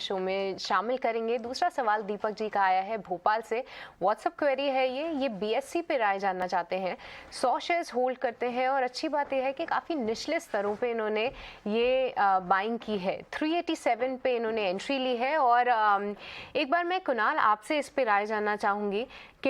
Show में शामिल करेंगे। दूसरा सवाल दीपक जी का आया है भोपाल से, व्हाट्सएप क्वेरी है ये बीएससी पे राय जानना चाहते हैं। 100 शेयर्स होल्ड करते हैं और अच्छी बात यह है कि काफ़ी निचले स्तरों पे इन्होंने ये बाइंग की है। 387 पे इन्होंने एंट्री ली है और एक बार मैं कुणाल आपसे इस पे राय जानना चाहूँगी कि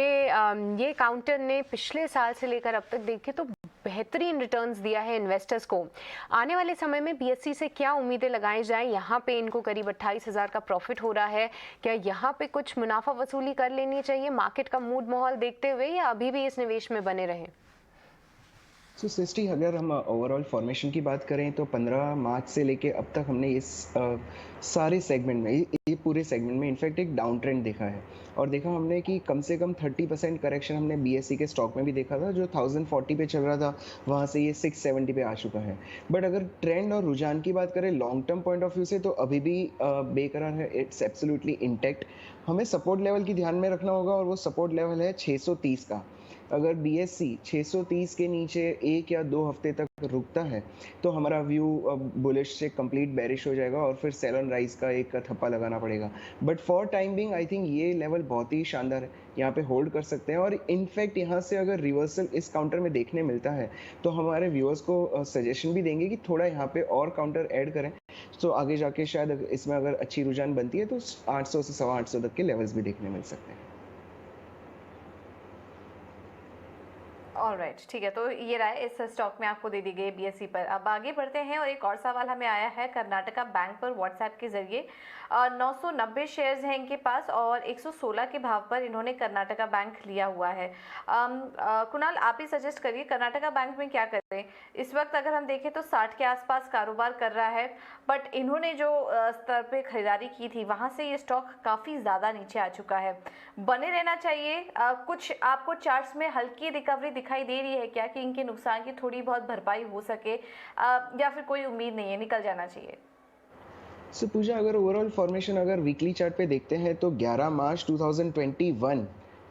ये काउंटर ने पिछले साल से लेकर अब तक देखें तो बेहतरीन रिटर्न्स दिया है इन्वेस्टर्स को। आने वाले समय में बीएससी से क्या उम्मीदें लगाई जाएं? यहाँ पे इनको करीब 28,000 का प्रॉफिट हो रहा है, क्या यहाँ पे कुछ मुनाफा वसूली कर लेनी चाहिए मार्केट का मूड माहौल देखते हुए, या अभी भी इस निवेश में बने रहें? सो सृष्टि, अगर हम ओवरऑल फॉर्मेशन की बात करें तो 15 मार्च से लेके अब तक हमने इस सारे सेगमेंट में ये पूरे सेगमेंट में इनफैक्ट एक डाउन ट्रेंड देखा है। और देखा हमने कि कम से कम 30% करेक्शन हमने बीएससी के स्टॉक में भी देखा था, जो 1040 पे चल रहा था वहाँ से ये 670 पे आ चुका है। बट अगर ट्रेंड और रुझान की बात करें long term point of view से तो अभी भी बेकरार है, इट्स एब्सोल्युटली इंटैक्ट। हमें सपोर्ट लेवल की ध्यान में रखना होगा और वो सपोर्ट लेवल है 630 का। अगर बीएससी 630 के नीचे 1 या 2 हफ्ते तक रुकता है तो हमारा व्यू बुलिश से कंप्लीट बेरिश हो जाएगा और फिर सेल ऑन राइज का एक थप्पा लगाना पड़ेगा। But for time being I think ये लेवल बहुत ही शानदार है, यहाँ पे होल्ड कर सकते हैं। और इनफैक्ट यहाँ से अगर रिवर्सल इस काउंटर में देखने मिलता है तो हमारे व्यूअर्स को सजेशन भी देंगे कि थोड़ा यहाँ पे और काउंटर ऐड करें, तो आगे जाके शायद इसमें अगर अच्छी रुझान बनती है तो 800 से 850 तक के लेवल्स भी देखने मिल सकते हैं। ऑलराइट, ठीक है, तो ये राय इस स्टॉक में आपको दे दी गई बीएससी पर। अब आगे बढ़ते हैं और एक और सवाल हमें आया है कर्नाटका बैंक पर व्हाट्सएप के जरिए। 990 शेयर्स हैं इनके पास और 116 के भाव पर इन्होंने कर्नाटका बैंक लिया हुआ है। कुणाल, आप ही सजेस्ट करिए कर्नाटका बैंक में क्या करें। इस वक्त अगर हम देखें तो 60 के आसपास कारोबार कर रहा है, बट इन्होंने जो स्तर पे खरीदारी की थी वहां से ये स्टॉक काफ़ी ज़्यादा नीचे आ चुका है। बने रहना चाहिए? कुछ आपको चार्ट्स में हल्की रिकवरी दिखाई दे रही है क्या कि इनके नुकसान की थोड़ी बहुत भरपाई हो सके, या फिर कोई उम्मीद नहीं है, निकल जाना चाहिए? सो पूजा, अगर ओवरऑल फॉर्मेशन अगर वीकली चार्ट पे देखते हैं तो 11 मार्च 2021,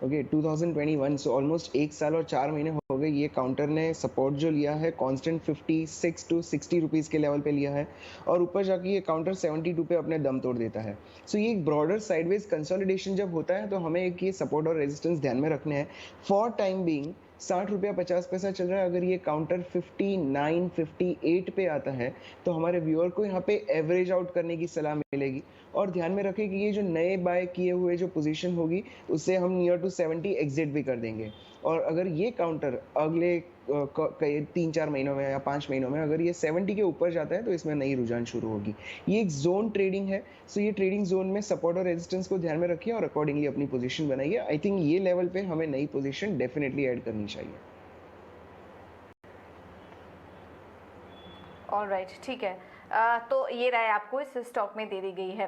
ओके 2021, सो ऑलमोस्ट 1 साल और 4 महीने हो गए, ये काउंटर ने सपोर्ट जो लिया है कांस्टेंट 56 टू 60 रुपीज़ के लेवल पे लिया है और ऊपर जाके ये काउंटर 72 पे अपने दम तोड़ देता है। सो ये एक ब्रॉडर साइडवेज कंसोलिडेशन जब होता है तो हमें एक ये सपोर्ट और रेजिस्टेंस ध्यान में रखने हैं। फॉर टाइम बीइंग 60 रुपया 50 पैसा चल रहा है, अगर ये काउंटर 59 58 पे आता है तो हमारे व्यूअर को यहाँ पे एवरेज आउट करने की सलाह मिलेगी। और ध्यान में रखें कि ये जो नए बाय किए हुए जो पोजीशन होगी उससे हम नियर टू 70 एग्जिट भी कर देंगे। और अगर ये काउंटर अगले 3-4 महीनों में या 5 महीनों में अगर ये 70 के ऊपर जाता है तो इसमें नई रुझान शुरू होगी। ये एक जोन ट्रेडिंग है, सो ये ट्रेडिंग जोन में सपोर्ट और रेजिस्टेंस को ध्यान में रखिए और अकॉर्डिंगली अपनी पोजीशन बनाइए। आई थिंक ये लेवल पे हमें नई पोजीशन डेफिनेटली ऐड करनी चाहिए। ऑलराइट, ठीक है, तो ये राय आपको इस स्टॉक में दे दी गई है।